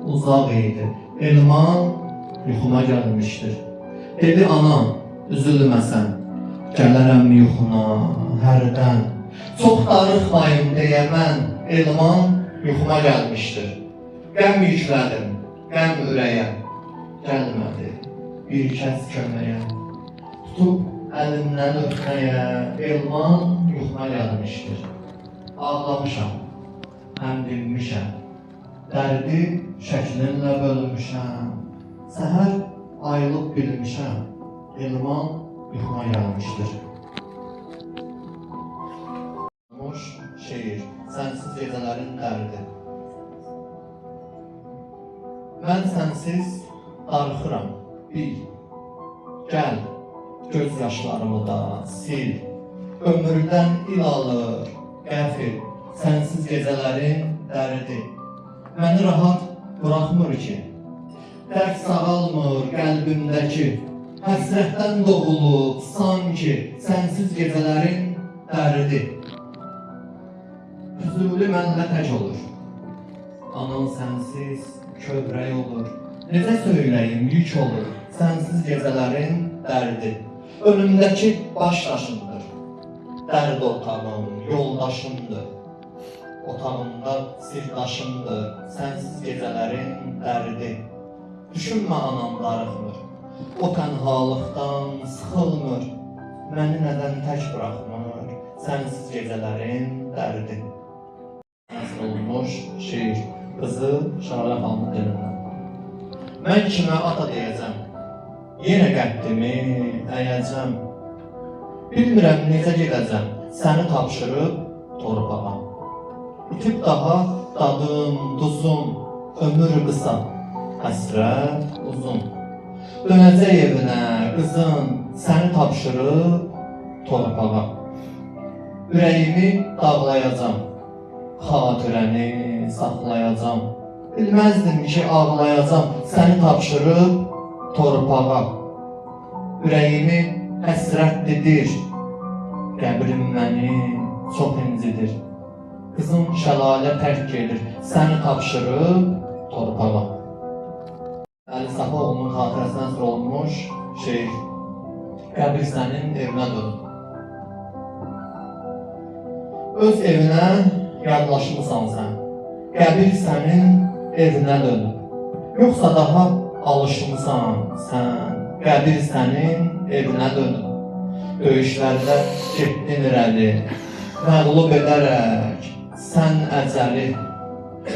D: uzaq idi. Elman yuxuma gəlmişdir. Dedi anam, üzülməsən, gələrəm yuxuna hərdən. Çox darıxmayım deyə mən, Elman yuxuma gəlmişdir. Qəm yüklədim, qəm ürəyə, gəlmədi bir kəs köməyə. Tutub əlimdən öpməyə, Elman yuxuma gəlmişdir. Ağlamışam, həm dinmişəm, dərdi şəklinlə bölmüşəm. Səhər ayılıb bilmişəm, Elman yuxuma gəlmişdir. Şeir, sənsiz gecələrin dərdi. Mən sənsiz darıxıram, bil. Gəl, göz yaşlarımı da sil. Ömürdən il alır, qəfil, sənsiz gecələrin dərdi. Məni rahat buraxmır ki, dərd sağalmır qəlbimdəki. Həsrətdən doğulub sanki sənsiz gecələrin dərdi. Füzuli mənlə tək olur. Anan sənsiz kövrək olur. Necə söyləyim, yük olur. Sənsiz gecələrin dərdi. Önümdəki baş daşındır. Dərd otağım, yoldaşımdır. Otağımda sirdaşımdır. Sənsiz gecələrin dərdi. Düşünmə anam darıxmır. O tənhalıqdan sıxılmır. Məni nədən tək buraxmır. Sənsiz gecələrin dərdi. Nəsr olmuş şeir. Qızı Şalə xanımın dilindən. Mən kimə ata deyəcəm, yenə qəddimi əyəcəm. Bilmirəm necə gedəcəm, səni tapşırıb torpağa. İtib daha dadım, duzum, ömür qısa, həsrət uzun. Dönəcək evinə, qızım, səni tapşırıb torpağa. Ürəyimi dağlayacam, xatirəni saxlayacam. Bilməzdim ki, ağlayacam, səni tapşırıb torpağa. Ürəyimi həsrətlidir, qəbrim məni çox incidir. Qızım şəlalə tərk gedir, səni tapşırıb torpağa. Əli Safaoğlu'nun xatirəsindən sonra olmuş şeir. Qəbir sənin evinə dönür. Öz evinə yadlaşmısan sən, qəbir sənin evinə dönür. Yoxsa daha alışmısan sən, qəbir sənin evinə dönür. Döyüşlərdə getdin irəli, məğlub edərək sən əcəli.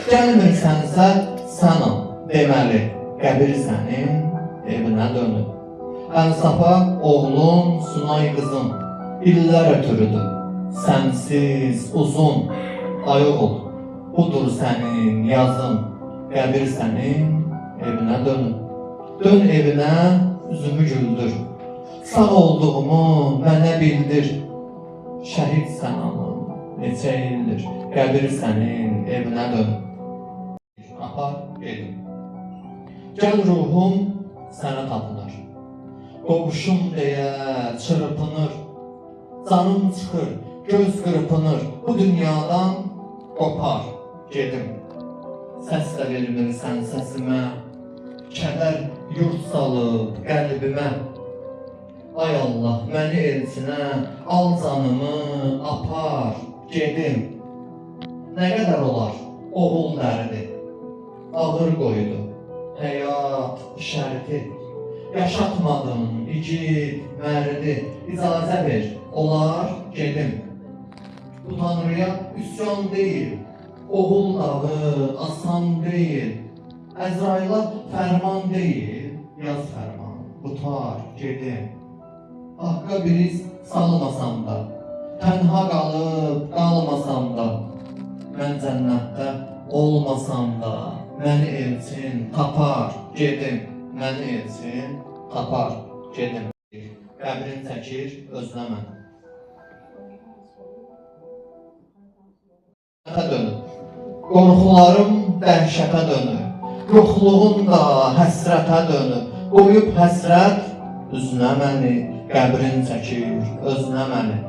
D: Gəlmirsənsə sənam deməli, qəbir sənin evinə dönür. Əlsafa oğlum, Sunay qızım, illər ötürüdür. Sənsiz uzun, ayıq ol, budur sənin yazın, qəbir sənin evinə dönür. Dön evinə, üzümü güldür, sağ olduğumu mənə bildir. Şəhid sən anım, neçə ildir, qəbir sənin evinə dönür. Apar, gedin. Gəl ruhum sənə tapınır, qovuşum deyə çırpınır. Canım çıxır, göz qırpınır, bu dünyadan qopar, gedim. Səs də vermirsən səsimə, kədər yurt salıb qəlbimə. Ay Allah, məni elçinə, al canımı, apar, gedim. Nə qədər olar oğul dərdi, ağır qoydu həyat şərti. Yaşatmadın igid mərdi, icazə ver, olar gedim. Bu Tanrıya üsyan deyil, oğul dağı asan deyil. Əzrailə fərman deyil, yaz fərman, qutar gedim. Haqqa bir iz salmasam da, tənha qalıb qalmasam da, mən cənnətdə olmasam da, məni elçin tapar gedim. Məni elçin tapar gedim. Qəbrin çəkir özünə mən. Dönür. Qorxularım dəhşətə dönür. Yoxluğum da həsrətə dönür. Qoyub həsrət üzünə məni, qəbrin çəkir özünə məni.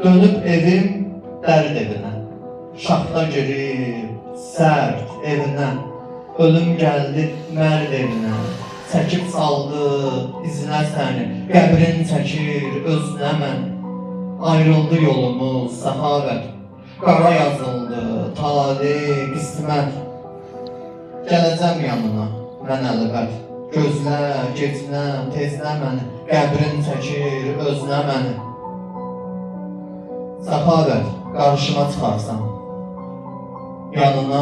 D: Dönüb evim dərd evinə, şaxta girib sərt evinə. Ölüm gəldi mərd evinə, çəkib saldı izinə səni, qəbrin çəkir özünə mən. Ayrıldı yolumuz səxavət, qara yazıldı tali qismət. Gələcəm yanına mən əlbət, gözlə, getmə, tezlə məni, qəbrin çəkir özünə məni. Səxavət, qarşıma çıxarsan, yanına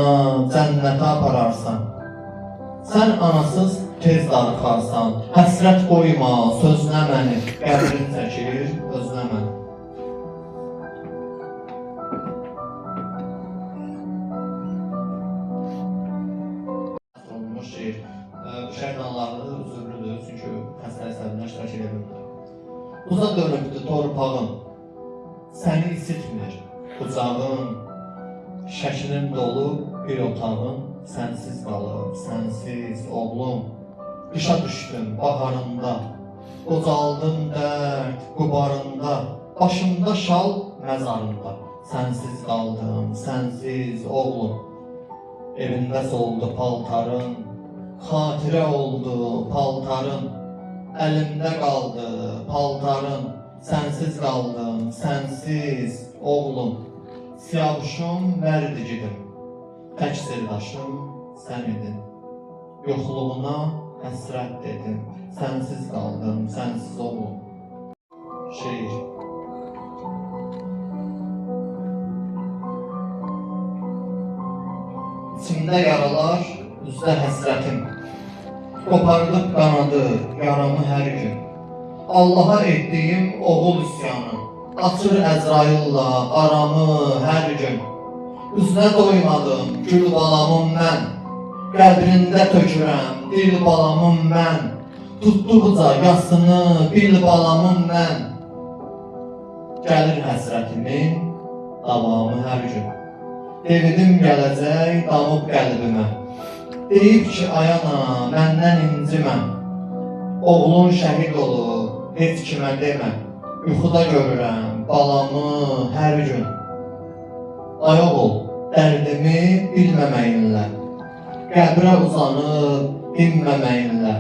D: cənnətə apararsan. Sən anasız tez darıxarsan, həsrət qoyma sözünə məni, qəbrin çəkir özünə məni. Olmuş şeir, şəhid anlarını üzürlüdür, çünki xəstə əsəbinə iştirak edə bilmirlər. Uza dönübdür torpağın, səni isitmir qucağın. Şəklin dolu bir otağın, sənsiz qalıb, sənsiz oğlum. Qışa düşdüm baharında, qocaldım dərd qubarında, başımda şal məzarında. Sənsiz qaldım, sənsiz oğlum. Evində soldu paltarın, xatirə oldu paltarın. Əlimdə qaldı paltarın, sənsiz qaldım, sənsiz oğlum. Siyavuşum mərdigidim, tək sirdaşım sən idin. Yoxluğuna həsrət dedim, sənsiz qaldım, sənsiz oğlum. Şeir. İçimdə yaralar, üzdə həsrətim. Qopardıb qanadı yaramı hər gün. Allaha etdiyim oğul üsyanı, açır Əzraillə aramı hər gün. Üzünə doymadım gül balamım mən, qəbrində tökürəm dil balamım mən. Tutduqca yasını bil balamım mən. Gəlir həsrətimin davamı hər gün. Devidim gələcək damıb qəlbimə. Deyib ki, ayana məndən incimə. Oğlun şəhid olur, heç kimə demə. Yuxuda görürəm balamı hər gün. Ayaq ol, dərdimi bilməməyinlə. Qəbrə uzanıb dinməməyinlə.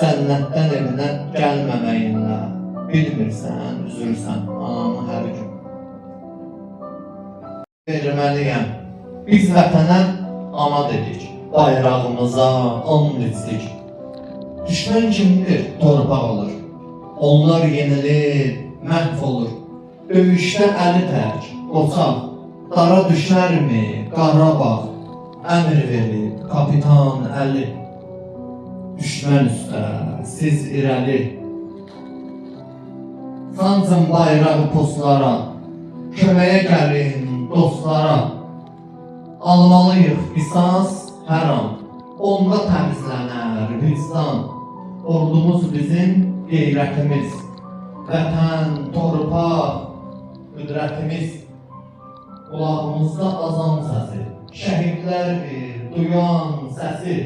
D: Cənnətdən evinə gəlməməyinlə. Bilmirsən, üzürsən anamı hər gün. Verməliyəm, biz vətənə ana dedik, bayrağımıza and içdik. Düşmən kimdir, torpaq olur. Onlar yenilir, məhv olur. Döyüşdə əli tək, qoçaq, dara düşərmi Qarabağ? Əmr verib kapitan Əli. Düşmən üstə, siz irəli. Sancın bayrağı postlara, köməyə gəlin dostlara. Almalıyıq qisas hər an, onda təmizlənər vicdan. Ordumuz bizim qeyrətimiz, vətən, torpaq, qüdrətimiz. Qulağımızda azan səsi, şəhidlərdir duyan səsi.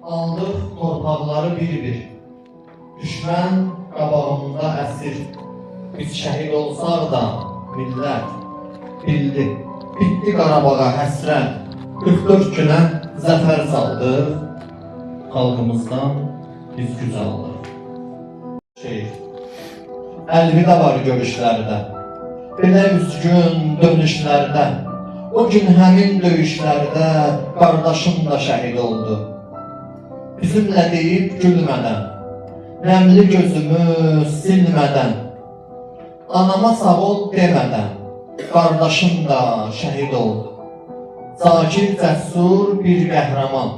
D: Aldıq torpaqları bir-bir, düşmən qabağımda əsir. Biz şəhid olsaq da millət bildi, bitdi Qarabağa həsrət. 44 günə zəfər saldıq, xalqımızdan biz güc aldıq. Şeir. Əlvida var görüşlərdə, belə üzgün dönüşlərdə. O gün həmin döyüşlərdə qardaşım da şəhid oldu. Bizimlə deyib gülmədən, nəmli gözümü silmədən, anama sağ ol demədən, qardaşım da şəhid oldu. Zakir cəssur bir qəhrəman,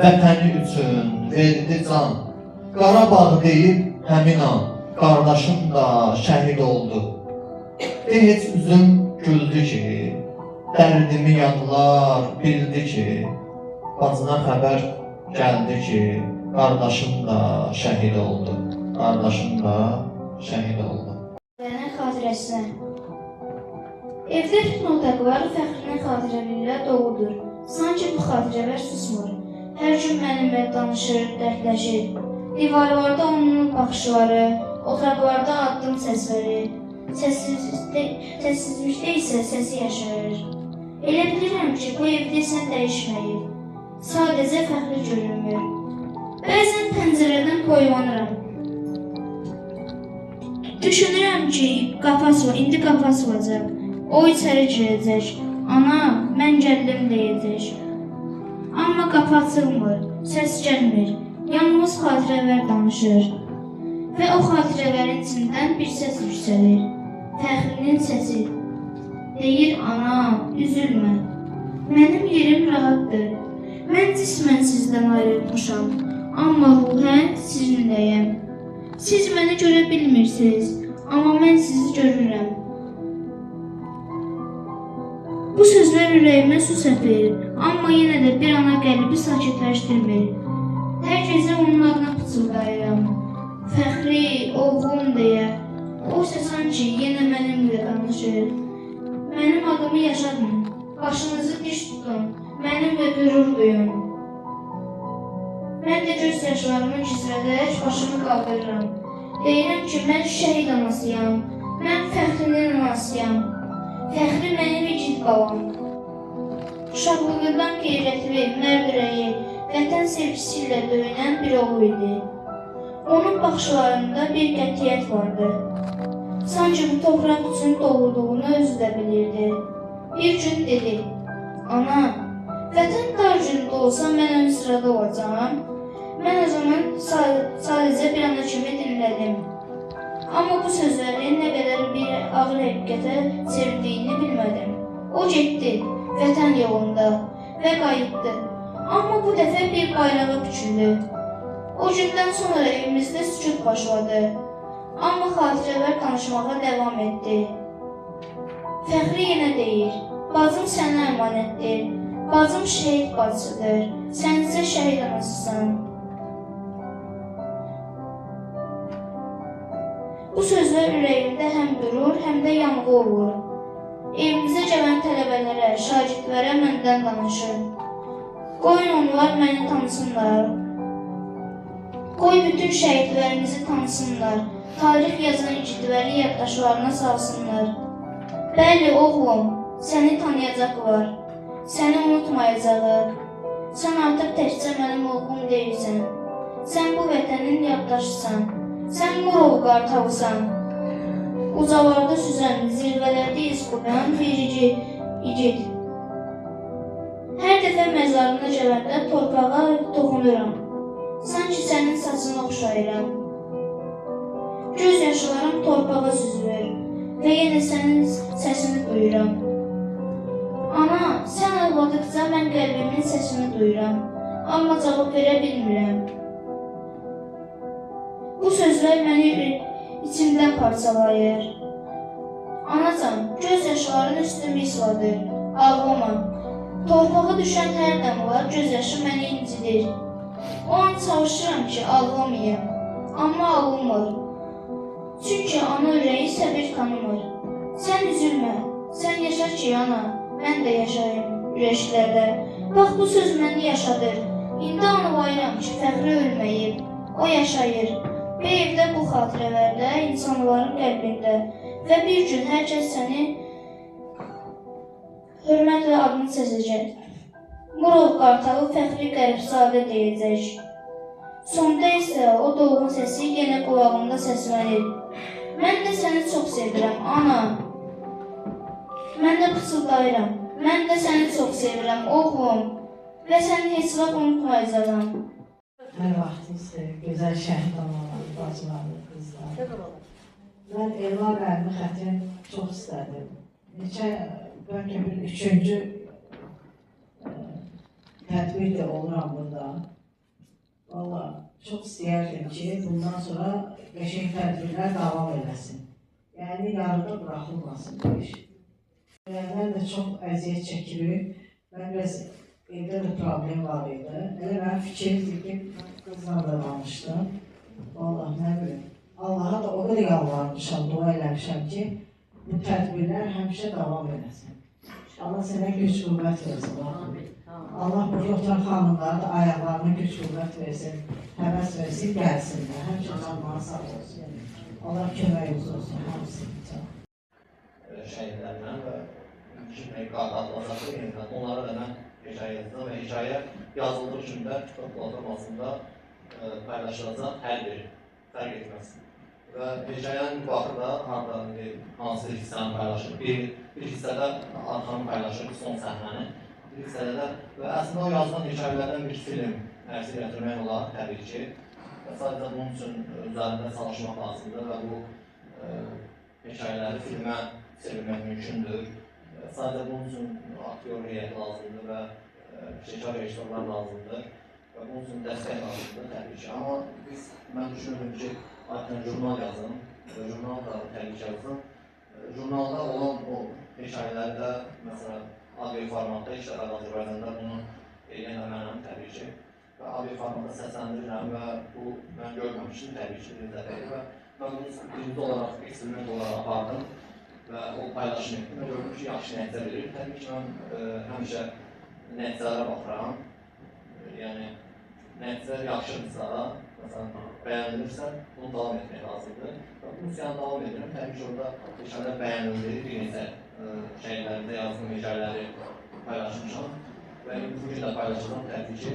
D: vətəni üçün verdi can. Qarabağ deyib həmin an, qardaşım da şəhid oldu. Heç üzüm güldü ki, dərdimi yadlar bildi ki, bacına xəbər gəldi ki, qardaşım da şəhid oldu. Qardaşım da şəhid oldu.
F: Fəxrinin xatirəsinə. Evdə bütün otaqlar Fəxrinin xatirələrlə doludur. Sanki bu xatirələr susmur. Hər gün mənimlə danışır, dərdləşir. Divarlarda onun baxışları, otaqlarda addım səsləri. Səssizlikdə isə səsi yaşayır. Elə bilirəm ki, bu evdə sən dəyişməyib. Sadəcə fəxri görünmür. Bəzən pəncərədən boylanıram. Düşünürəm ki, indi qapı açılacaq. O içəri girəcək. Ana, mən gəldim deyəcək. Amma qapı açılmır, səs gəlmir. Yalnız xatirələr danışır. Və o xatirələrin içindən bir səs yüksəlir. Fəxrinin səsi. Deyir, ana, üzülmə. Mənim yerim rahatdır. Mən cismən sizdən ayrılmışam. Amma ruhən sizinləyəm. Siz məni görə bilmirsiniz, amma mən sizi görürəm. Bu sözlər ürəyimə su səpir, amma yenə də bir ana qəlbi sakitləşdirmir. Hər gecə onun adına pıçıldayıram. Fəxri, oğlum deyə. O isə sanki yenə mənimlə danışır. Mənim adımı yaşadın, başınızı diş tutun, mənimlə qürur duyun. Mən də göz yaşlarımı gizlədərək başımı qaldırıram. Deyirəm ki, mən şəhid anasıyam. Mən Fəxrinin anasıyam. Fəxri mənim igid balam. Uşaqlığından qeyrətli, mərd ürəyi, vətən sevgisi ilə döyünən bir oğul idi. Onun baxışlarında bir qətiyyət vardı. Sanki bu torpaq üçün doğulduğunu özü də bilirdi. Bir gün dedi, ana, vətən dar gündə olsa mən ön sırada olacağam. Mən o zaman sadəcə bir ana kimi dinlədim. Amma bu sözləri nə qədər bir ağır həqiqətə çevirdiyini bilmədim. O getdi vətən yolunda və qayıtdı. Amma bu dəfə bir bayrağa büküldü. O gündən sonra evimizdə sükut başladı. Amma xatirələr danışmağa davam etdi. Fəxri yenə deyir, bacım sənə əmanətdir. Bacım şəhid bacısıdır. Sən isə şəhid anasısan. Bu sözlər ürəyimdə həm durur, həm də yanğı olur. Evimizə gələn tələbələrə, şagirdlərə məndən danışır. Qoyun onlar məni tanısınlar. Qoy bütün şəhidlərimizi tanısınlar. Tarix yazan igidləri yaddaşlarına salsınlar. Bəli, oğlum, səni tanıyacaqlar. Səni unutmayacaqlar. Sən artıq təkcə mənim oğlum deyilsən. Sən bu vətənin yaddaşısan. Sən Murov Qartalısan. Ucalarda süzən, zirvələrdə iz qoyan bir igid. Hər dəfə məzarına gələndə torpağa toxunuram. Sanki sənin saçına oxşayıram. Göz yaşlarım torpağa süzülür və yenə sənin səsini duyuram. Ana, sən ağladıqca mən qəlbimin səsini duyuram, amma cavab verə bilmirəm. Bu sözlər məni içimdən parçalayır. Anacan, göz yaşların üstümü isladır, ağlama. Torpağa düşən hər damla göz yaşı məni incidir. O an çalışıram ki, ağlamayım, amma ağlamır. Çünki ana ürəyi səbir tanımır. Sən üzülmə, sən yaşa ki, ana, mən də yaşayım ürəklərdə. Bax, bu söz məni yaşadır. İndi anlayıram ki, Fəxri ölməyib, o yaşayır. Və evdə bu xatirələrdə, insanların qəlbində və bir gün hər kəs səni hörmətlə adını səsəcək. Murov Qartalı Fəxri Qəribzadə deyəcək. Sonda isə o dolğun səsi yenə qulağımda səslənir. Mən də səni çox sevirəm, ana. Mən də pıçıldayıram. Mən də səni çox sevirəm, oğlum. Və səni heç vaxt unutmayacağam.
H: Hər vaxtınızdır, gözəl şəhid analarım, bacılarım, qızlarım. Mən Elva müəllimi xətrini çox istədim. Bəlkə bir üçüncü tədbir də oluram burada. Valla çox istəyərdim ki, bundan sonra qəşəng tədbirlər davam eləsin. Yəni, yarıda buraxılmasın bu iş. Mən də çox əziyyət çəkirik. Mən biraz evdə də problem var idi. Elə mən fikirdir ki, qızla da danışdım. Vallahi nə bilim. Allaha da o qədər yalvarmışam, dua eləmişəm ki, bu tədbirlər həmişə davam eləsin. Allah sənə güc qüvvət versin. Allah bu oturan xanımlara da ayaqlarına güc qüvvət versin, həvəs versin, gəlsinlər. Həmişə canları sağ olsun. Allah köməyimiz olsun, hamısı.
D: Şəhidlərlə və kimi qadağalaşaqlı yenidən onlara da mən hekayə yazdım və hekayə yazıldığı üçün də kitab platformasında paylaşılacaq hər bir fərq etməz. Və hekayənin baxı da hansı hissəni paylaşır. Bir hissədə arxanı paylaşır, son səhnəni. Bir hissədə də və əslində o yazılan hekayələrdən bir film ərsi gətirmək olar təbii ki. Və sadəcə bunun üçün üzərində çalışmaq lazımdır və bu hekayələri filmə çevirmək mümkündür. Sadəcə bunun üçün aktyor heyəti lazımdır və şəkar rejissorlar lazımdır və bunun üçün dəstək lazımdır təbii ki. Amma mən düşünürdüm ki, artıq jurnal yazın, jurnal da təbii ki yazın. Jurnalda olan o hekayələri də, məsələn, audio formatda işlər Azərbaycanda bunu eləyən mənəm təbii ki. Və audio formatda səsləndirirəm və bu mən görməmişdim təbii ki, bir dəfə və mən bunu birinci olaraq, eksperiment olaraq apardım və o paylaşım etdim və gördüm ki, yaxşı nəticə verir. Təbii ki, mən həmişə nəticələrə baxıram. Yəni, nəticə yaxşıdırsa, Mesela beğenilirse bunu devam etmeye lazımdır. Bu üsyanı devam ediyorum. Tabii ki orada dışarıda beğenildiği bir neçə şeylerde yazdığım hikayeleri paylaşmışam. Ve bugün de paylaşacağım tabii ki.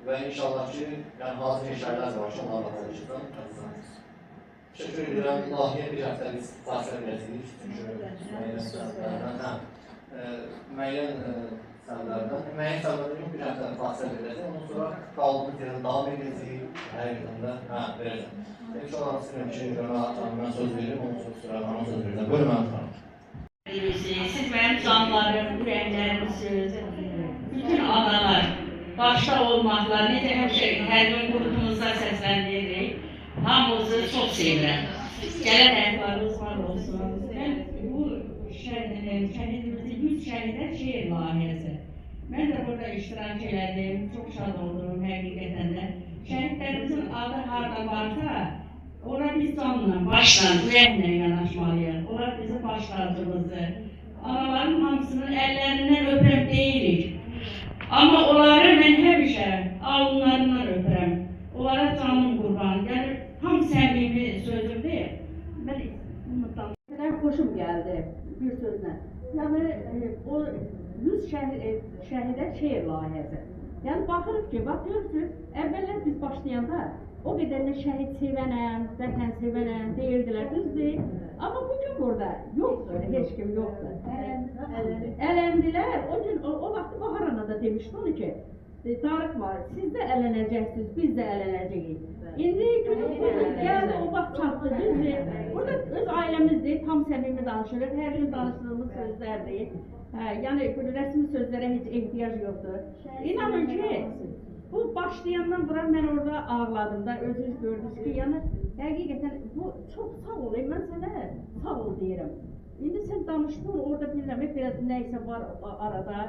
D: Ve inşallah ki yani hazır hikayeler var ki onlarla paylaşacağım. Teşekkür ederim. Lahiye bir hafta biz fasilə verəcəyik. Çünki müəyyən sənələrdən, müəyyən sənələrdən yox bir hafta fasilə verəcəyik. Ondan sonra qaldığımız yerdə davam edəcəyik. Həqiqətən verəcəm. İlk olarak istəyirəm ki, mən söz verim, ondan sonra Süreyman'a söz verirəm. Buyurun mənim xanım.
I: Siz benim canlarım, ürəklərimsiniz. Bütün analar, başta olmakla, necə hər gün qrupunuzda səsləndiririk. Hamınızı çok sevirəm. Gələn əhvalınız var olsun. Mən bu şəhidimizin 100 şəhidlər şeir layihəsi. Mən də burada iştirak elədim, çok şad olurum həqiqətən də. Şəhidlərimizin adı harada varsa, ora biz canla, başla, ürəklə yanaşmalıyıq. Onlar bizim başlarımızdır. Anaların hamısının əllərindən öpürəm deyirik. Amma onları mən həmişə alınlarından öpürəm. Onlara canım qurban. Yəni, tam səmimi sözümdür. Mən unutdum. Xoşum gəldi bir sözlə. Yəni, o 100 şəhidə şeir layihəsi. Yəni, baxırıq ki, görürsünüz, əvvəllər biz başlayanda o qədər də şəhid sevənəm, vətən sevənəm deyirdilər, düzdür. Amma bugün burada yoxdur, heç kim yoxdur. Ələndilər, o gün, o vaxtı Bahar ana da demişdi onu ki, Tarık var, siz də ələnəcəksiniz, biz də ələnəcəyik. İndi günün gəldi, o vaxt çatdı, düzdür. Burada öz ailəmizdir, tam səmimi danışırıq, hər gün danışdığımız sözlərdir. Yəni, rəsmi sözlərə heç ehtiyac yoxdur. İnanın ki, bu başlayandan bura mən orada ağladım da, özünüz gördünüz ki, yəni, həqiqətən bu çox sağ ol, mən sənə sağ ol deyirəm. İndi sən danışdın, orada bilirəm, biraz nəysə var arada.